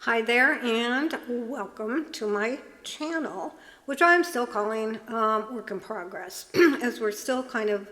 Hi there and welcome to my channel, which I'm still calling Work in Progress, as we're still kind of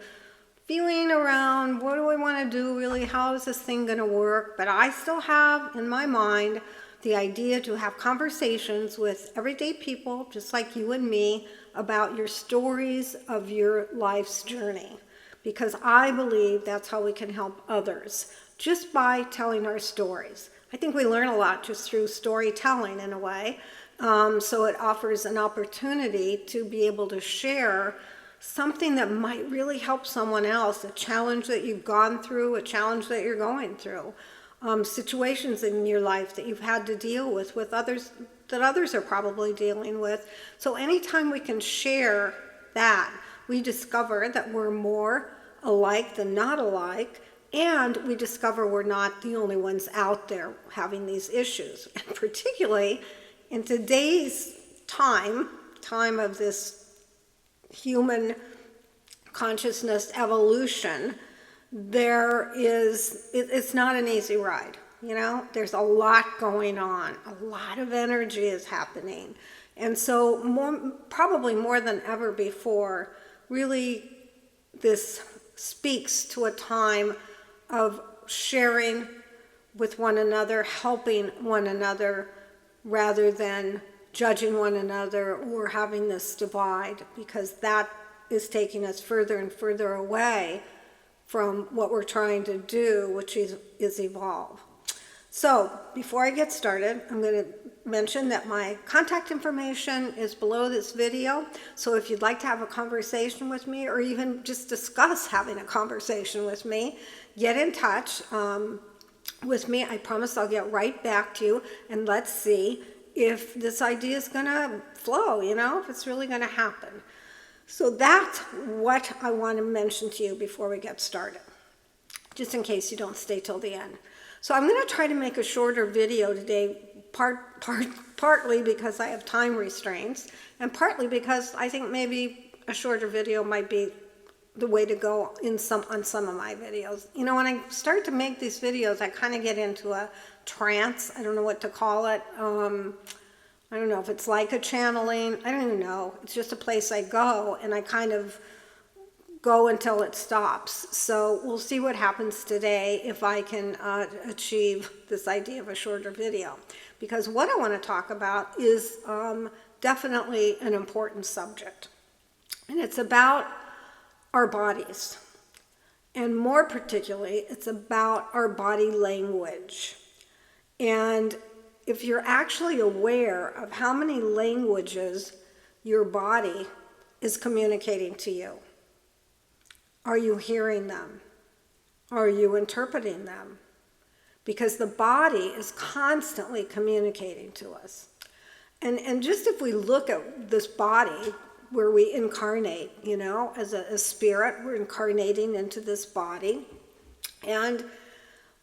feeling around what do I want to do really, how is this thing going to work, but I still have in my mind the idea to have conversations with everyday people just like you and me about your stories of your life's journey, because I believe that's how we can help others, just by telling our stories. I think we learn a lot just through storytelling in a way. So it offers an opportunity to be able to share something that might really help someone else, a challenge that you've gone through, a challenge that you're going through, situations in your life that you've had to deal with others, that others are probably dealing with. So anytime we can share that, we discover that we're more alike than not alike, and we discover we're not the only ones out there having these issues. And particularly in today's time of this human consciousness evolution, it's not an easy ride. You know, there's a lot going on. A lot of energy is happening. And so probably more than ever before, really this speaks to a time of sharing with one another, helping one another, rather than judging one another or having this divide, because that is taking us further and further away from what we're trying to do, which is evolve. So before I get started, I'm going to mention that my contact information is below this video. So if you'd like to have a conversation with me, or even just discuss having a conversation with me, get in touch with me. I promise I'll get right back to you, and let's see if this idea is going to flow, if it's really going to happen. So that's what I want to mention to you before we get started, just in case you don't stay till the end. So I'm going to try to make a shorter video today, partly because I have time restraints, and partly because I think maybe a shorter video might be the way to go on some of my videos. When I start to make these videos, I kind of get into a trance. I don't know what to call it. I don't know if it's like a channeling. I don't even know. It's just a place I go, and I kind of go until it stops. So we'll see what happens today if I can achieve this idea of a shorter video. Because what I want to talk about is definitely an important subject. And it's about our bodies. And more particularly, it's about our body language. And if you're actually aware of how many languages your body is communicating to you, are you hearing them? Are you interpreting them? Because the body is constantly communicating to us. And just if we look at this body where we incarnate, as a spirit, we're incarnating into this body. And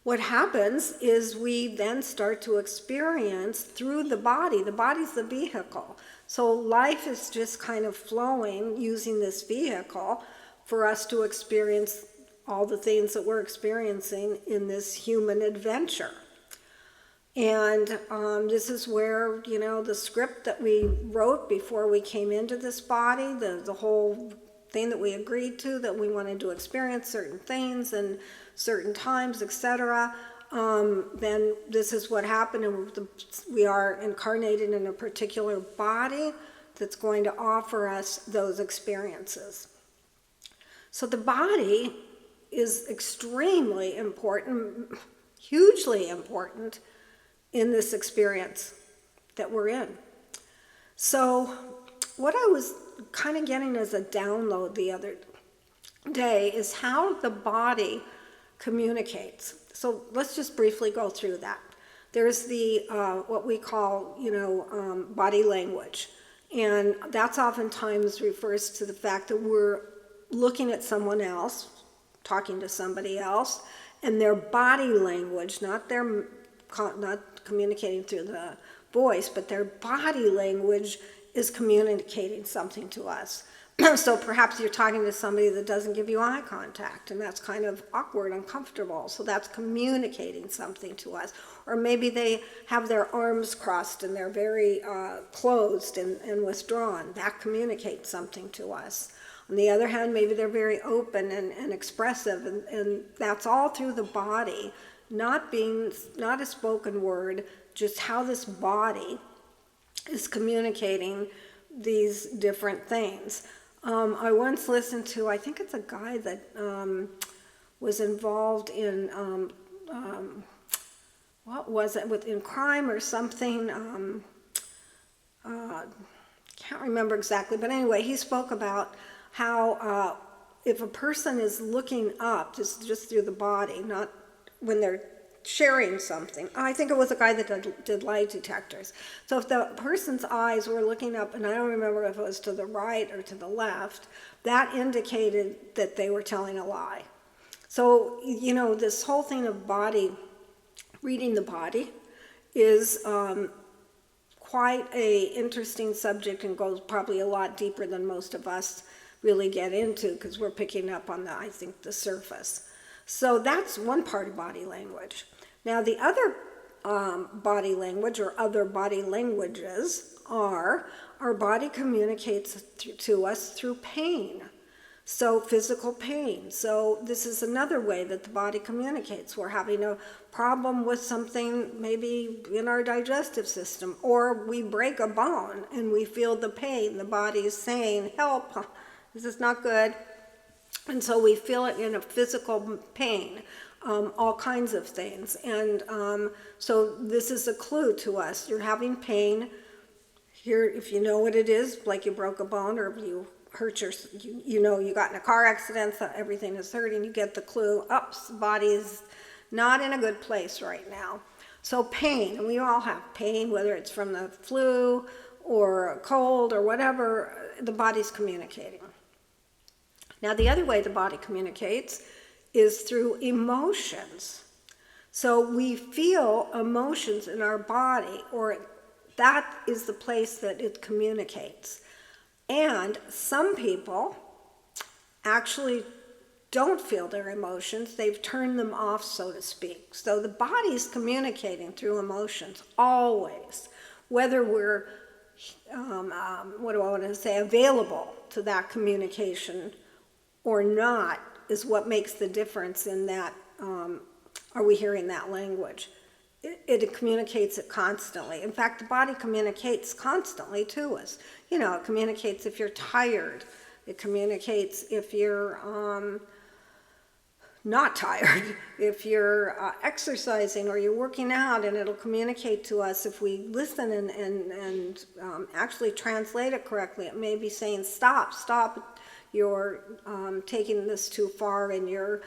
what happens is we then start to experience through the body. The body's the vehicle. So life is just kind of flowing using this vehicle for us to experience all the things that we're experiencing in this human adventure. And this is where, the script that we wrote before we came into this body, the whole thing that we agreed to, that we wanted to experience certain things and certain times, etc., then this is what happened, and we are incarnated in a particular body that's going to offer us those experiences. So the body is extremely important, hugely important in this experience that we're in. So what I was kind of getting as a download the other day is how the body communicates. So let's just briefly go through that. There's the what we call, body language. And that's oftentimes refers to the fact that we're looking at someone else, talking to somebody else, and their body language, not communicating through the voice, but their body language is communicating something to us. So perhaps you're talking to somebody that doesn't give you eye contact, and that's kind of awkward, uncomfortable. So that's communicating something to us. Or maybe they have their arms crossed and they're very closed and withdrawn. That communicates something to us. On the other hand, maybe they're very open and expressive, and that's all through the body, not a spoken word, just how this body is communicating these different things. I once listened to, I think it's a guy that was involved in, what was it, in crime or something, can't remember exactly, but anyway, he spoke about how if a person is looking up, just through the body, not when they're sharing something. I think it was a guy that did lie detectors. So if the person's eyes were looking up, and I don't remember if it was to the right or to the left, that indicated that they were telling a lie. So, this whole thing of reading the body is quite a interesting subject and goes probably a lot deeper than most of us really get into, because we're picking up on the surface. So that's one part of body language. Now the other body language, or other body languages, are our body communicates to us through pain. So physical pain. So this is another way that the body communicates. We're having a problem with something maybe in our digestive system, or we break a bone and we feel the pain. The body is saying, help, this is not good. And so we feel it in a physical pain, all kinds of things. And so this is a clue to us. You're having pain. Here, if you know what it is, like you broke a bone, or you hurt you got in a car accident, so everything is hurting, you get the clue, the body is not in a good place right now. So pain, and we all have pain, whether it's from the flu or a cold or whatever, the body's communicating. Now, the other way the body communicates is through emotions. So we feel emotions in our body, or that is the place that it communicates. And some people actually don't feel their emotions. They've turned them off, so to speak. So the body's communicating through emotions, always. Whether we're, available to that communication or not is what makes the difference in that, are we hearing that language? It communicates it constantly. In fact, the body communicates constantly to us. It communicates if you're tired. It communicates if you're not tired, if you're exercising or you're working out, and it'll communicate to us if we listen and actually translate it correctly. It may be saying, stop, you're taking this too far in your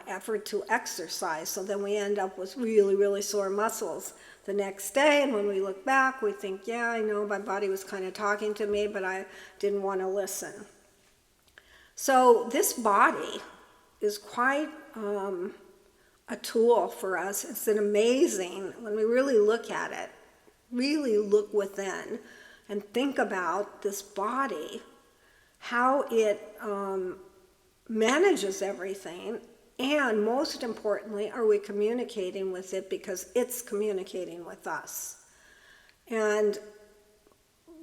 effort to exercise. So then we end up with really, really sore muscles the next day, and when we look back, we think, yeah, I know my body was kind of talking to me, but I didn't want to listen. So this body is quite a tool for us. It's an amazing, when we really look at it, really look within and think about this body, how it manages everything, and most importantly, are we communicating with it because it's communicating with us. And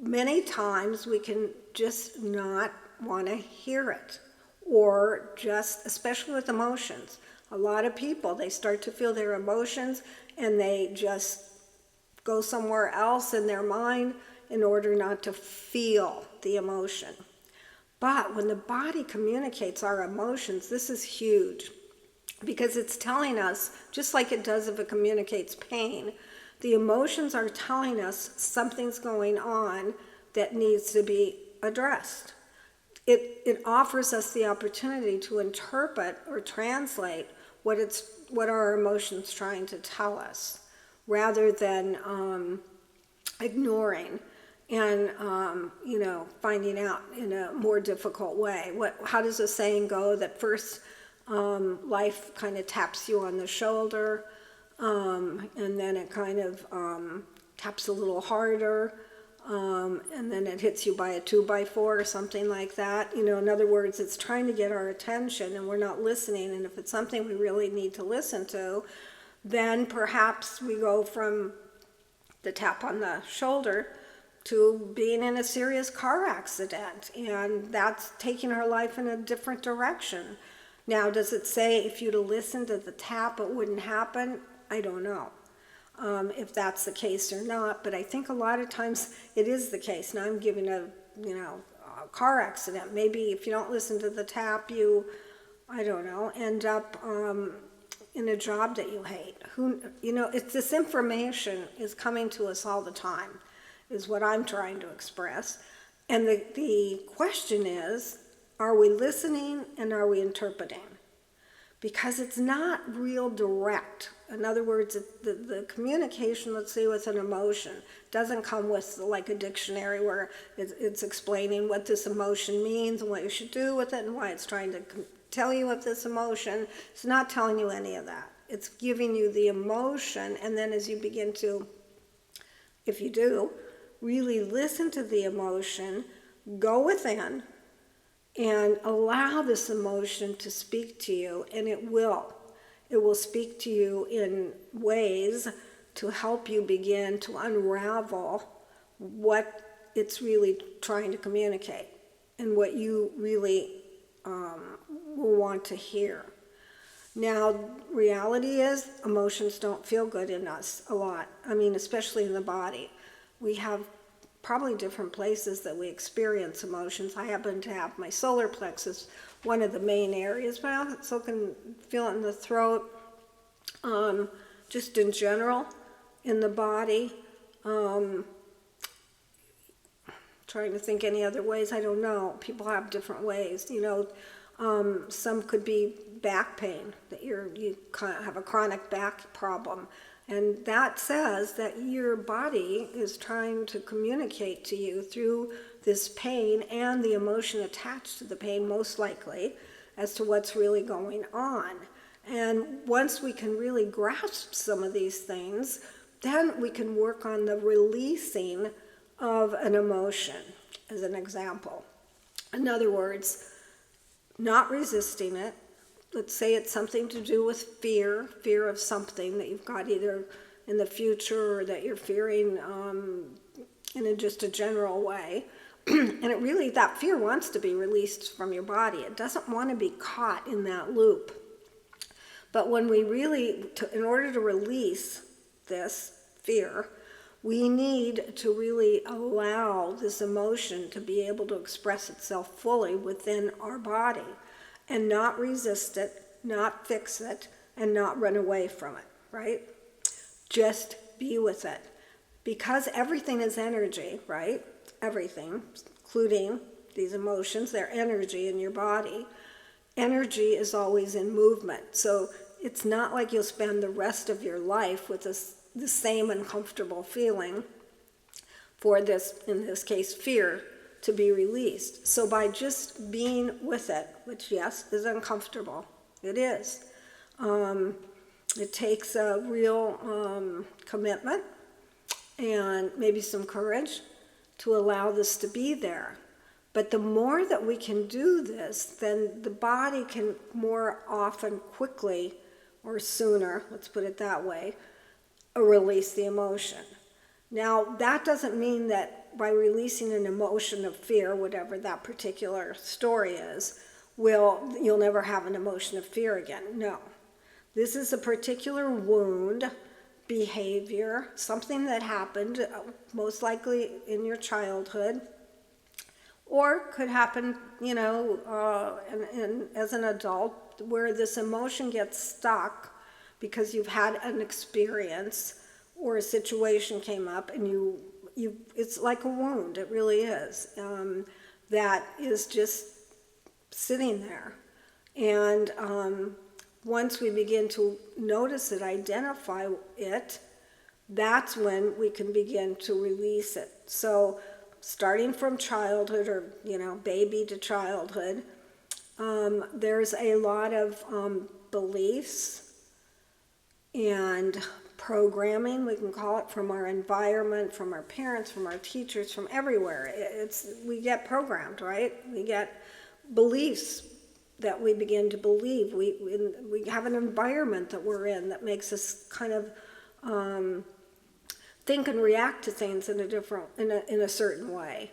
many times we can just not want to hear it, or just, especially with emotions. A lot of people, they start to feel their emotions and they just go somewhere else in their mind in order not to feel the emotion. But when the body communicates our emotions, this is huge, because it's telling us, just like it does if it communicates pain, the emotions are telling us something's going on that needs to be addressed. It offers us the opportunity to interpret or translate what our emotions trying to tell us, rather than ignoring and finding out in a more difficult way. How does the saying go that first life kind of taps you on the shoulder, and then it kind of taps a little harder, and then it hits you by a 2x4 or something like that. In other words, it's trying to get our attention and we're not listening. And if it's something we really need to listen to, then perhaps we go from the tap on the shoulder to being in a serious car accident. And that's taking our life in a different direction. Now, does it say if you'd have listened to the tap, it wouldn't happen? I don't know. If that's the case or not, but I think a lot of times it is the case. Now I'm giving a car accident. Maybe if you don't listen to the tap, you, I don't know, end up in a job that you hate. It's this information is coming to us all the time, is what I'm trying to express. And the question is, are we listening and are we interpreting? Because it's not real direct. In other words, the communication, let's say, with an emotion doesn't come with like a dictionary where it's explaining what this emotion means and what you should do with it and why it's trying to tell you of this emotion. It's not telling you any of that. It's giving you the emotion, and then as you begin to, if you do, really listen to the emotion, go within, and allow this emotion to speak to you, and it will. It will speak to you in ways to help you begin to unravel what it's really trying to communicate and what you really will want to hear. Now, reality is emotions don't feel good in us a lot. I mean, especially in the body. We have probably different places that we experience emotions. I happen to have my solar plexus, one of the main areas, but I also can feel it in the throat, just in general, in the body. Trying to think any other ways, I don't know. People have different ways, some could be back pain, that you have a chronic back problem. And that says that your body is trying to communicate to you through this pain and the emotion attached to the pain, most likely, as to what's really going on. And once we can really grasp some of these things, then we can work on the releasing of an emotion, as an example. In other words, not resisting it. Let's say it's something to do with fear of something that you've got either in the future or that you're fearing in just a general way. And it really, that fear wants to be released from your body. It doesn't want to be caught in that loop. But when we really, in order to release this fear, we need to really allow this emotion to be able to express itself fully within our body and not resist it, not fix it, and not run away from it, right? Just be with it. Because everything is energy, right? Everything, including these emotions, they're energy in your body. Energy is always in movement. So it's not like you'll spend the rest of your life with the same uncomfortable feeling for this, in this case, fear, to be released. So by just being with it, which yes, is uncomfortable, it is. It takes a real commitment and maybe some courage to allow this to be there. But the more that we can do this, then the body can more often, quickly, or sooner, let's put it that way, release the emotion. Now, that doesn't mean that by releasing an emotion of fear, whatever that particular story is, you'll never have an emotion of fear again. No. This is a particular wound, behavior, something that happened, most likely in your childhood, or could happen, as an adult, where this emotion gets stuck because you've had an experience or a situation came up and it's like a wound, it really is, that is just sitting there. And once we begin to notice it, identify it, that's when we can begin to release it. So starting from childhood or, baby to childhood, there's a lot of beliefs and programming, we can call it, from our environment, from our parents, from our teachers, from everywhere. We get programmed, right? We get beliefs that we begin to believe. We have an environment that we're in that makes us kind of think and react to things in a certain way.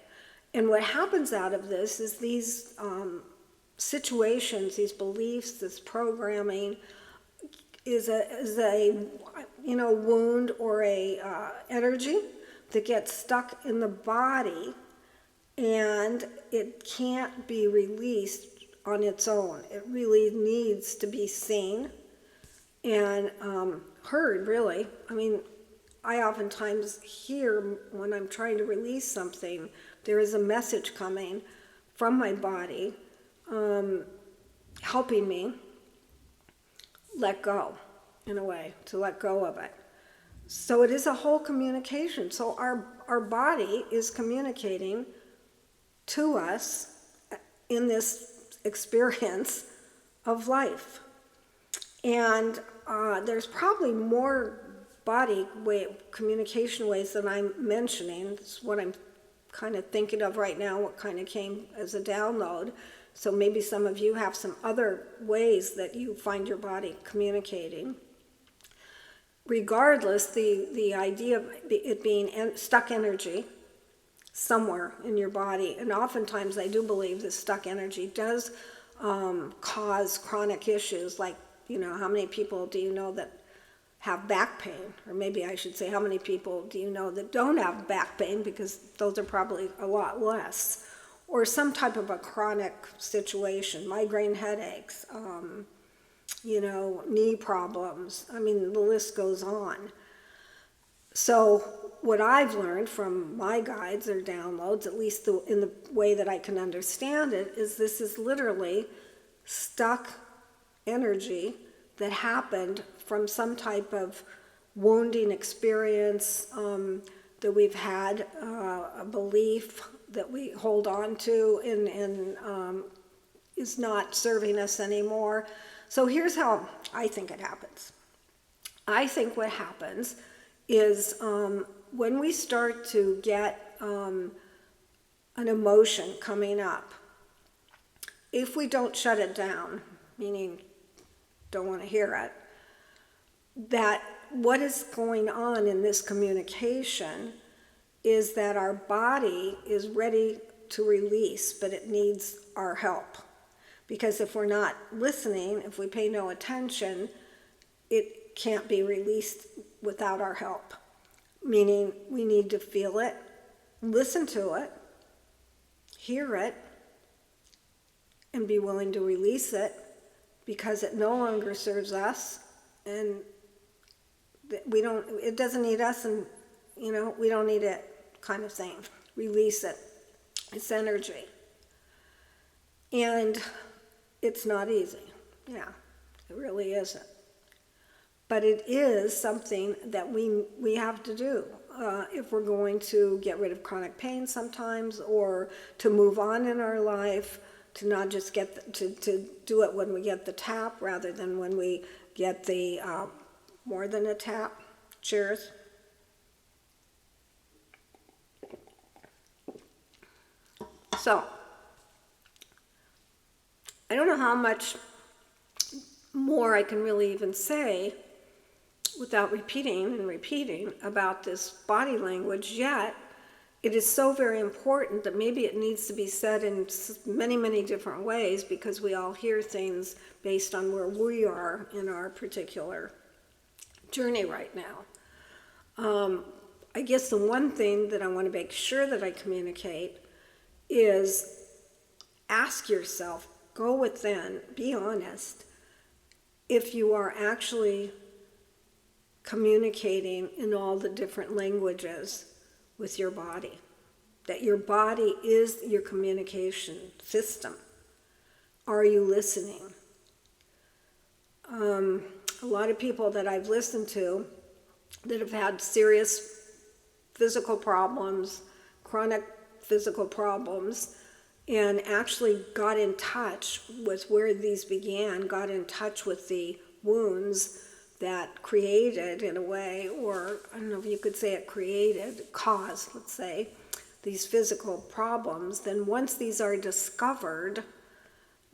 And what happens out of this is these situations, these beliefs, this programming is a wound or a energy that gets stuck in the body, and it can't be released on its own. It really needs to be seen and heard, really. I mean, I oftentimes hear when I'm trying to release something, there is a message coming from my body helping me let go, in a way, to let go of it. So it is a whole communication. So our body is communicating to us in this experience of life. And there's probably more communication ways that I'm mentioning. It's what I'm kind of thinking of right now, what kind of came as a download. So maybe some of you have some other ways that you find your body communicating. Regardless, the idea of it being stuck energy somewhere in your body, and oftentimes I do believe that stuck energy does cause chronic issues, like, how many people do you know that have back pain? Or maybe I should say, how many people do you know that don't have back pain, because those are probably a lot less. Or some type of a chronic situation, migraine headaches, knee problems. I mean, the list goes on. So what I've learned from my guides or downloads, at least in the way that I can understand it, is this is literally stuck energy that happened from some type of wounding experience that we've had, a belief that we hold on to and is not serving us anymore. So here's how I think it happens. I think what happens is when we start to get an emotion coming up, if we don't shut it down, meaning don't want to hear it, that what is going on in this communication is that our body is ready to release, but it needs our help. Because if we're not listening, if we pay no attention, it can't be released without our help. Meaning we need to feel it, listen to it, hear it, and be willing to release it, because it no longer serves us, and it doesn't need us, and we don't need it, kind of thing. Release it. It's energy. And it's not easy. Yeah, it really isn't. But it is something that we have to do if we're going to get rid of chronic pain sometimes, or to move on in our life, to not just to do it when we get the tap rather than when we get the more than a tap. Cheers. So, I don't know how much more I can really even say without repeating about this body language, yet it is so very important that maybe it needs to be said in many, many different ways, because we all hear things based on where we are in our particular journey right now. I guess the one thing that I want to make sure that I communicate is ask yourself, go within, be honest, if you are actually communicating in all the different languages with your body, that your body is your communication system. Are you listening? A lot of people that I've listened to that have had serious physical problems, chronic physical problems, and actually got in touch with where these began, got in touch with the wounds that created, in a way, or I don't know if you could say it created, caused, let's say, these physical problems, then once these are discovered,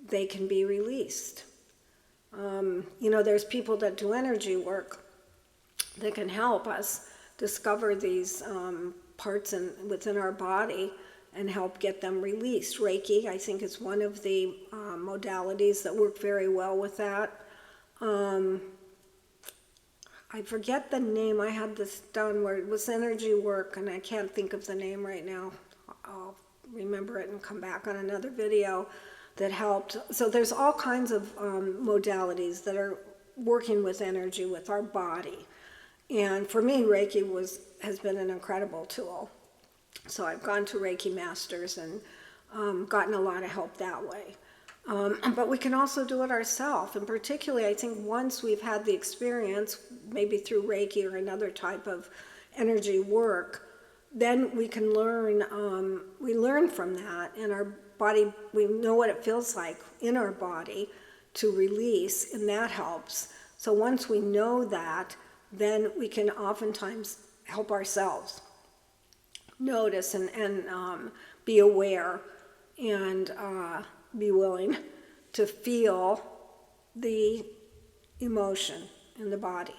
they can be released. There's people that do energy work that can help us discover these parts within our body and help get them released. Reiki, I think, is one of the modalities that work very well with that. I forget the name. I had this done where it was energy work, and I can't think of the name right now. I'll remember it and come back on another video that helped. So there's all kinds of modalities that are working with energy with our body. And for me, Reiki has been an incredible tool. So I've gone to Reiki masters and gotten a lot of help that way. But we can also do it ourselves. And particularly, I think once we've had the experience, maybe through Reiki or another type of energy work, then we can learn, we learn from that, and our body, we know what it feels like in our body to release, and that helps. So once we know that, then we can oftentimes help ourselves notice and be aware and be willing to feel the emotion in the body.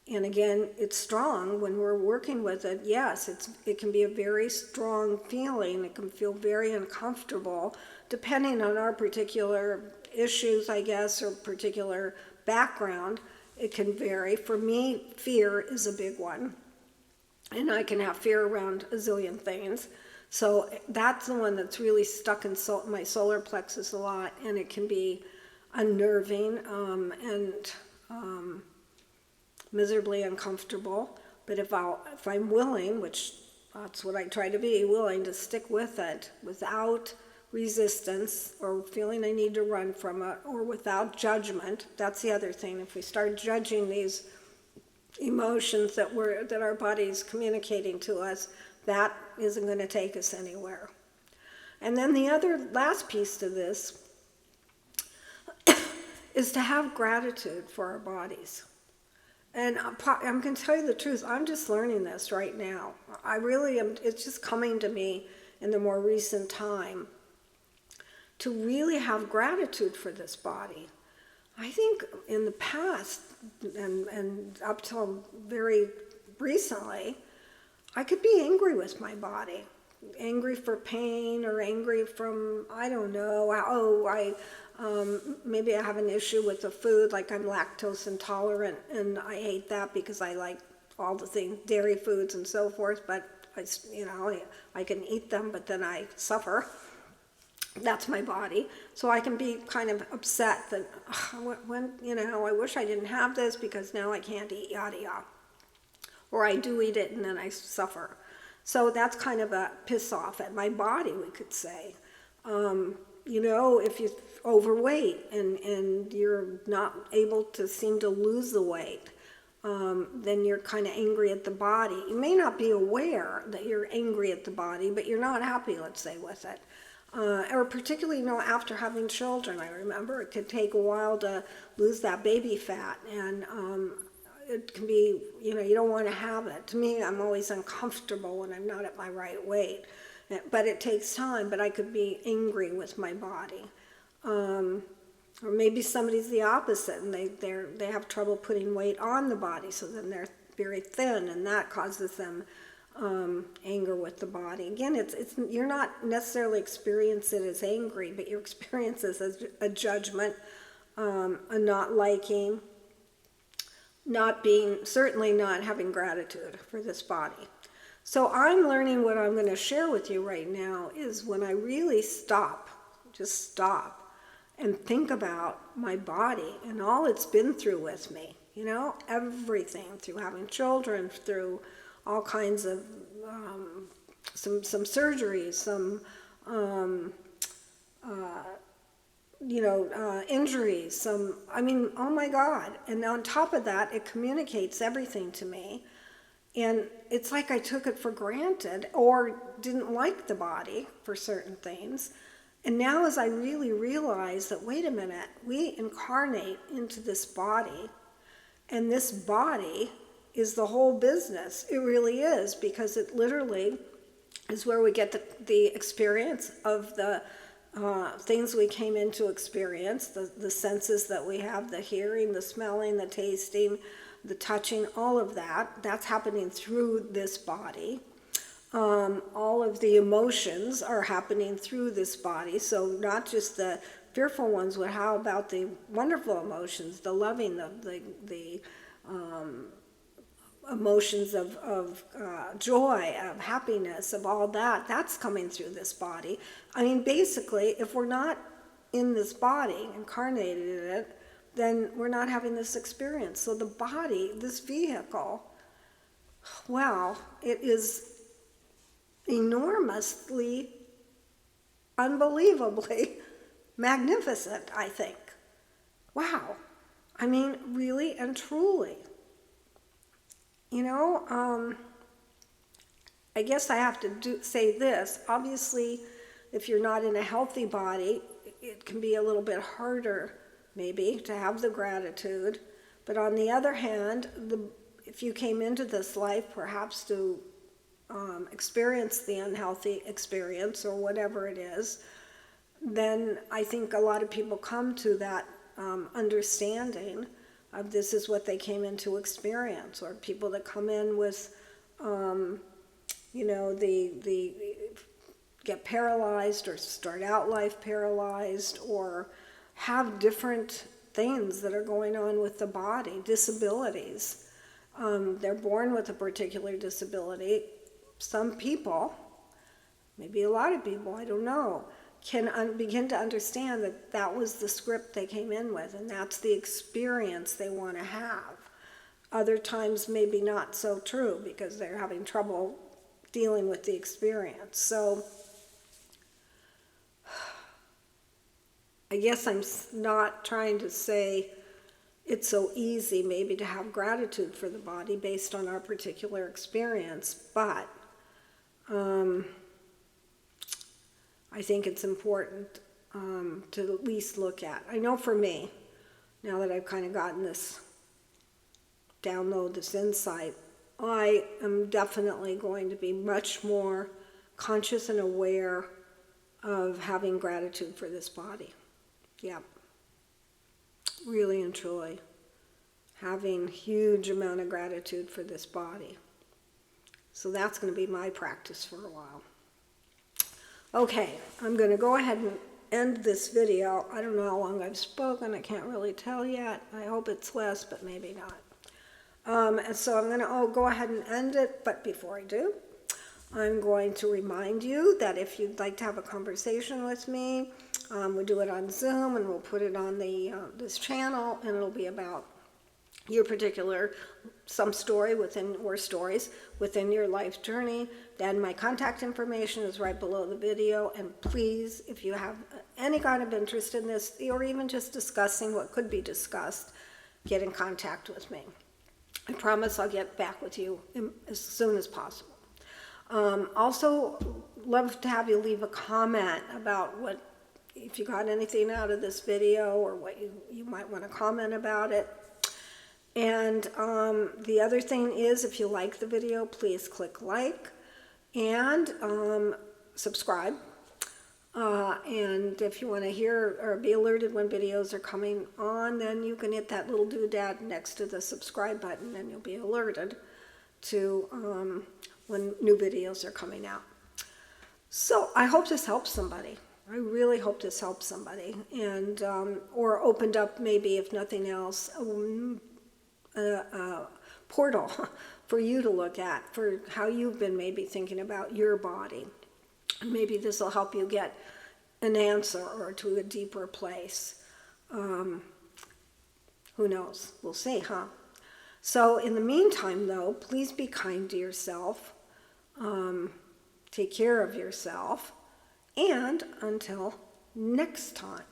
And again, it's strong when we're working with it. Yes, it can be a very strong feeling. It can feel very uncomfortable, depending on our particular issues, I guess, or particular background. It can vary. For me, fear is a big one. And I can have fear around a zillion things. So that's the one that's really stuck in my solar plexus a lot, and it can be unnerving and miserably uncomfortable. But if I'm willing, which that's what I try to be, willing to stick with it without resistance or feeling I need to run from it, or without judgment. That's the other thing. If we start judging these emotions that our body is communicating to us, that isn't going to take us anywhere. And then the last piece to this is to have gratitude for our bodies. And I'm going to tell you the truth, I'm just learning this right now. I really am. It's just coming to me in the more recent time to really have gratitude for this body. I think in the past, and up till very recently, I could be angry with my body. Angry for pain, or angry from, I don't know, maybe I have an issue with the food, like I'm lactose intolerant, and I hate that because I like all the things, dairy foods and so forth, but I can eat them, but then I suffer. That's my body. So I can be kind of upset that, I wish I didn't have this because now I can't eat, yada yada. Or I do eat it and then I suffer. So that's kind of a piss off at my body, we could say. If you're overweight and you're not able to seem to lose the weight, then you're kind of angry at the body. You may not be aware that you're angry at the body, but you're not happy, let's say, with it. Or particularly, after having children, I remember it could take a while to lose that baby fat, and it can be, you don't want to have it. To me, I'm always uncomfortable when I'm not at my right weight, but it takes time. But I could be angry with my body, or maybe somebody's the opposite, and they have trouble putting weight on the body, so then they're very thin, and that causes them anger with the body. Again, you're not necessarily experiencing it as angry, but you experience it as a judgment, a not liking, certainly not having gratitude for this body. So I'm learning, what I'm going to share with you right now is when I really just stop and think about my body and all it's been through with me, everything, through having children, through all kinds of some surgeries, some injuries, oh my God. And on top of that, it communicates everything to me. And it's like I took it for granted or didn't like the body for certain things. And now as I really realize that, wait a minute, we incarnate into this body And this body is the whole business. It really is, because it literally is where we get the experience of the things we came into experience, the senses that we have, the hearing, the smelling, the tasting, the touching, all of that. That's happening through this body. All of the emotions are happening through this body. So not just the fearful ones, but how about the wonderful emotions, the loving, the emotions of joy, of happiness, of all that, that's coming through this body. I mean, basically, if we're not in this body, incarnated in it, then we're not having this experience. So the body, this vehicle, wow, it is enormously, unbelievably magnificent, I think. Wow. I mean, really and truly. You know, I guess I have to say this. Obviously, if you're not in a healthy body, it can be a little bit harder, maybe, to have the gratitude. But on the other hand, if you came into this life perhaps to experience the unhealthy experience or whatever it is, then I think a lot of people come to that understanding of this is what they came in to experience, or people that come in with, you know, the get paralyzed or start out life paralyzed or have different things that are going on with the body, disabilities. They're born with a particular disability. Some people, maybe a lot of people, I don't know, can begin to understand that that was the script they came in with, and that's the experience they want to have. Other times maybe not so true, because they're having trouble dealing with the experience. So I guess I'm not trying to say it's so easy maybe to have gratitude for the body based on our particular experience, but I think it's important to at least look at. I know for me, now that I've kind of gotten this download, this insight, I am definitely going to be much more conscious and aware of having gratitude for this body. Yep. Really and truly. Having huge amount of gratitude for this body. So that's going to be my practice for a while. Okay, I'm going to go ahead and end this video. I don't know how long I've spoken. I can't really tell yet. I hope it's less, but maybe not. And so I'm going to go ahead and end it, but before I do, I'm going to remind you that if you'd like to have a conversation with me, we do it on Zoom, and we'll put it on this channel, and it'll be about your particular, some story within, or stories within your life journey. Then my contact information is right below the video, and please, if you have any kind of interest in this, or even just discussing what could be discussed, get in contact with me. I promise I'll get back with you as soon as possible. Also, love to have you leave a comment about if you got anything out of this video, or what you might want to comment about it. And the other thing is, if you like the video, please click like and subscribe. And if you want to hear or be alerted when videos are coming on, then you can hit that little doodad next to the subscribe button, and you'll be alerted to when new videos are coming out. So I hope this helps somebody. I really hope this helps somebody, and or opened up, maybe if nothing else, a portal for you to look at for how you've been maybe thinking about your body. Maybe this will help you get an answer or to a deeper place. Who knows? We'll see, huh? So in the meantime, though, please be kind to yourself. Take care of yourself. And until next time.